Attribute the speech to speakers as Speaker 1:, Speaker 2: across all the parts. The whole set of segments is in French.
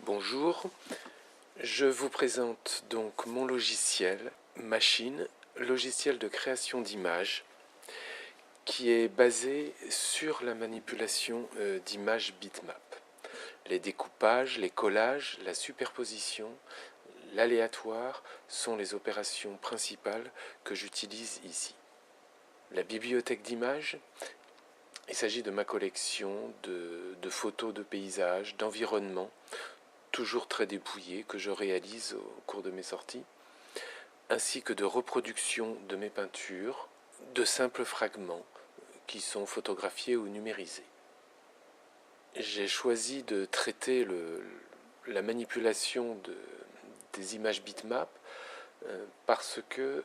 Speaker 1: Bonjour, je vous présente donc mon logiciel Machine, logiciel de création d'images qui est basé sur la manipulation d'images bitmap. Les découpages, les collages, la superposition, l'aléatoire sont les opérations principales que j'utilise ici. La bibliothèque d'images, il s'agit de ma collection de photos de paysages, d'environnement, toujours très dépouillées, que je réalise au cours de mes sorties, ainsi que de reproductions de mes peintures, de simples fragments qui sont photographiés ou numérisés. J'ai choisi de traiter la manipulation des images bitmap parce que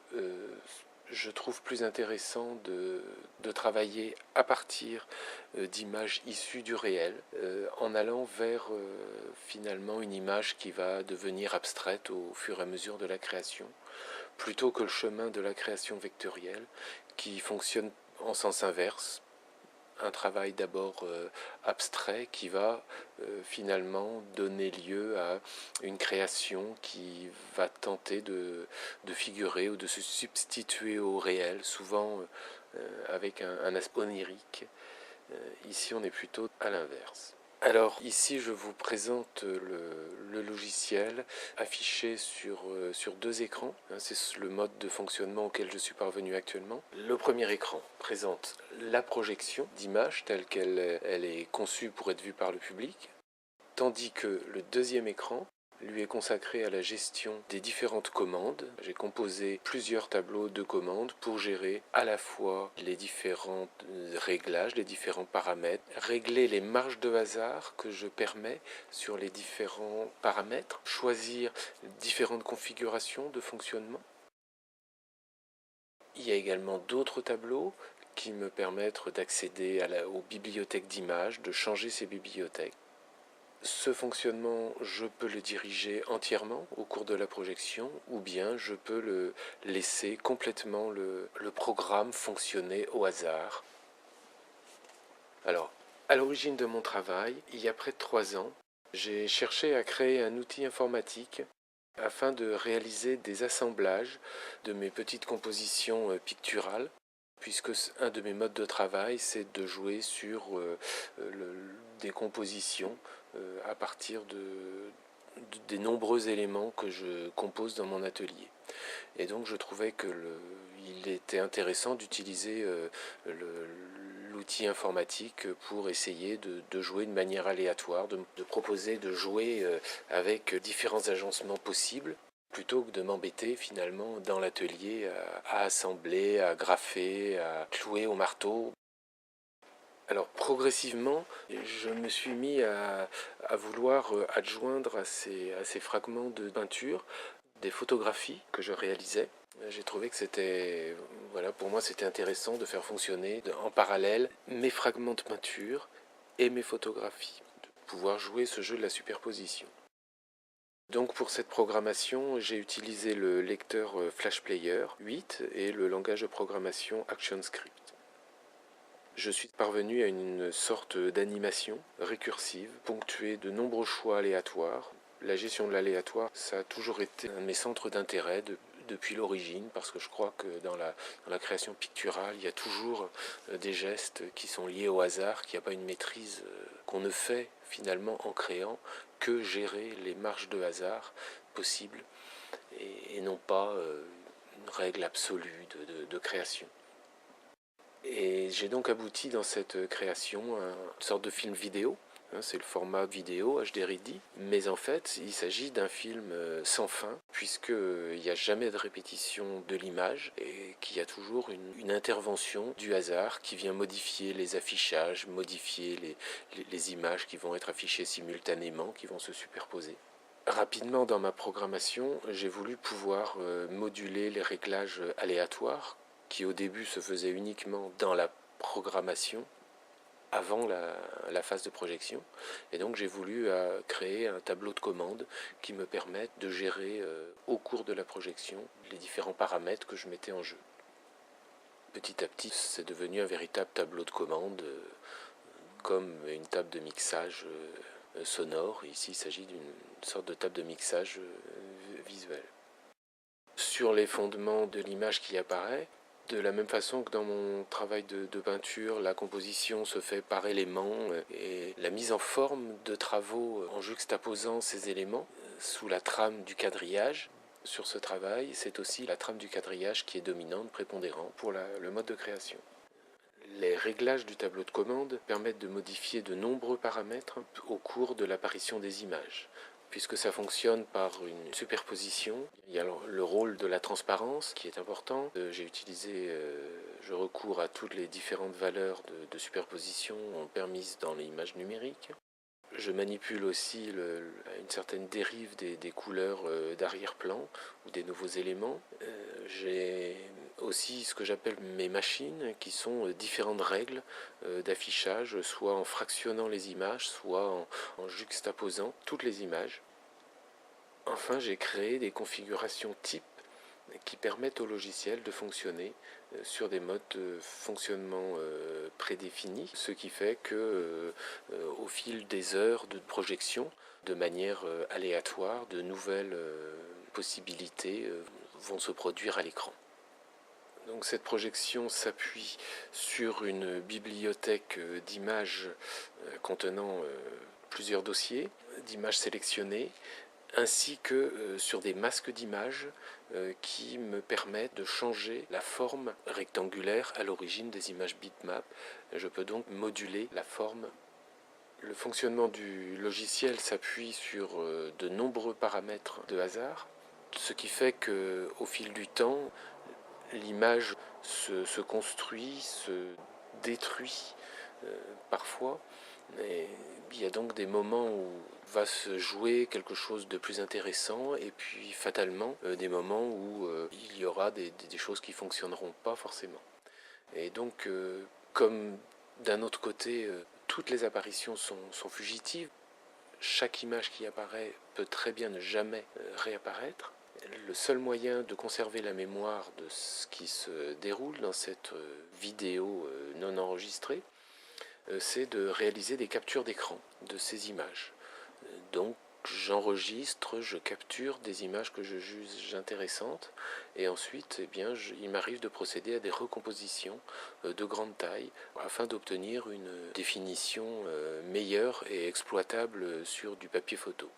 Speaker 1: je trouve plus intéressant de travailler à partir d'images issues du réel, en allant vers finalement une image qui va devenir abstraite au fur et à mesure de la création, plutôt que le chemin de la création vectorielle qui fonctionne en sens inverse. Un travail d'abord abstrait qui va finalement donner lieu à une création qui va tenter de figurer ou de se substituer au réel, souvent avec un aspect onirique. Ici, on est plutôt à l'inverse. Alors ici je vous présente le logiciel affiché sur deux écrans. C'est le mode de fonctionnement auquel je suis parvenu actuellement. Le premier écran présente la projection d'image telle qu'elle est conçue pour être vue par le public, tandis que le deuxième écran lui est consacré à la gestion des différentes commandes. J'ai composé plusieurs tableaux de commandes pour gérer à la fois les différents réglages, les différents paramètres, régler les marges de hasard que je permets sur les différents paramètres, choisir différentes configurations de fonctionnement. Il y a également d'autres tableaux qui me permettent d'accéder aux bibliothèques d'images, de changer ces bibliothèques. Ce fonctionnement, je peux le diriger entièrement au cours de la projection ou bien je peux laisser complètement le programme fonctionner au hasard. Alors, à l'origine de mon travail, il y a près de 3 ans, j'ai cherché à créer un outil informatique afin de réaliser des assemblages de mes petites compositions picturales, puisque un de mes modes de travail, c'est de jouer sur des compositions à partir des nombreux éléments que je compose dans mon atelier. Et donc je trouvais qu'il était intéressant d'utiliser l'outil informatique pour essayer de jouer de manière aléatoire, de proposer de jouer avec différents agencements possibles, plutôt que de m'embêter finalement dans l'atelier à assembler, à graffer, à clouer au marteau. Alors progressivement, je me suis mis à vouloir adjoindre à ces fragments de peinture des photographies que je réalisais. J'ai trouvé que c'était, voilà, pour moi c'était intéressant de faire fonctionner en parallèle mes fragments de peinture et mes photographies, de pouvoir jouer ce jeu de la superposition. Donc pour cette programmation, j'ai utilisé le lecteur Flash Player 8 et le langage de programmation ActionScript. Je suis parvenu à une sorte d'animation récursive, ponctuée de nombreux choix aléatoires. La gestion de l'aléatoire, ça a toujours été un de mes centres d'intérêt depuis l'origine, parce que je crois que dans la création picturale, il y a toujours des gestes qui sont liés au hasard, qu'il n'y a pas une maîtrise, qu'on ne fait finalement en créant que gérer les marges de hasard possibles, et non pas une règle absolue de création. Et j'ai donc abouti dans cette création à une sorte de film vidéo. C'est le format vidéo HD Ready, mais en fait il s'agit d'un film sans fin, puisqu'il n'y a jamais de répétition de l'image et qu'il y a toujours une intervention du hasard qui vient modifier les affichages, modifier les images qui vont être affichées simultanément, qui vont se superposer. Rapidement dans ma programmation, j'ai voulu pouvoir moduler les réglages aléatoires qui au début se faisaient uniquement dans la programmation avant la phase de projection, et donc j'ai voulu créer un tableau de commandes qui me permette de gérer au cours de la projection les différents paramètres que je mettais en jeu. Petit à petit, c'est devenu un véritable tableau de commandes, comme une table de mixage sonore. Ici, il s'agit d'une sorte de table de mixage visuel. Sur les fondements de l'image qui apparaît, de la même façon que dans mon travail de peinture, la composition se fait par éléments et la mise en forme de travaux en juxtaposant ces éléments sous la trame du quadrillage. Sur ce travail, c'est aussi la trame du quadrillage qui est dominante, prépondérante pour le mode de création. Les réglages du tableau de commande permettent de modifier de nombreux paramètres au cours de l'apparition des images. Puisque ça fonctionne par une superposition, il y a le rôle de la transparence qui est important. Je recours à toutes les différentes valeurs de superposition permises dans les images numériques. Je manipule aussi une certaine dérive des couleurs d'arrière-plan ou des nouveaux éléments. J'ai aussi ce que j'appelle mes machines, qui sont différentes règles d'affichage, soit en fractionnant les images, soit en juxtaposant toutes les images. Enfin, j'ai créé des configurations types qui permettent au logiciel de fonctionner sur des modes de fonctionnement prédéfinis, ce qui fait que au fil des heures de projection, de manière aléatoire, de nouvelles possibilités vont se produire à l'écran. Donc cette projection s'appuie sur une bibliothèque d'images contenant plusieurs dossiers, d'images sélectionnées, ainsi que sur des masques d'images qui me permettent de changer la forme rectangulaire à l'origine des images bitmap. Je peux donc moduler la forme. Le fonctionnement du logiciel s'appuie sur de nombreux paramètres de hasard, ce qui fait qu'au fil du temps, l'image se construit, se détruit parfois. Et il y a donc des moments où va se jouer quelque chose de plus intéressant et puis fatalement des moments où il y aura des choses qui ne fonctionneront pas forcément. Et donc comme d'un autre côté toutes les apparitions sont fugitives, chaque image qui apparaît peut très bien ne jamais réapparaître. Le seul moyen de conserver la mémoire de ce qui se déroule dans cette vidéo non enregistrée, c'est de réaliser des captures d'écran de ces images. Donc j'enregistre, je capture des images que je juge intéressantes et ensuite il m'arrive de procéder à des recompositions de grande taille afin d'obtenir une définition meilleure et exploitable sur du papier photo.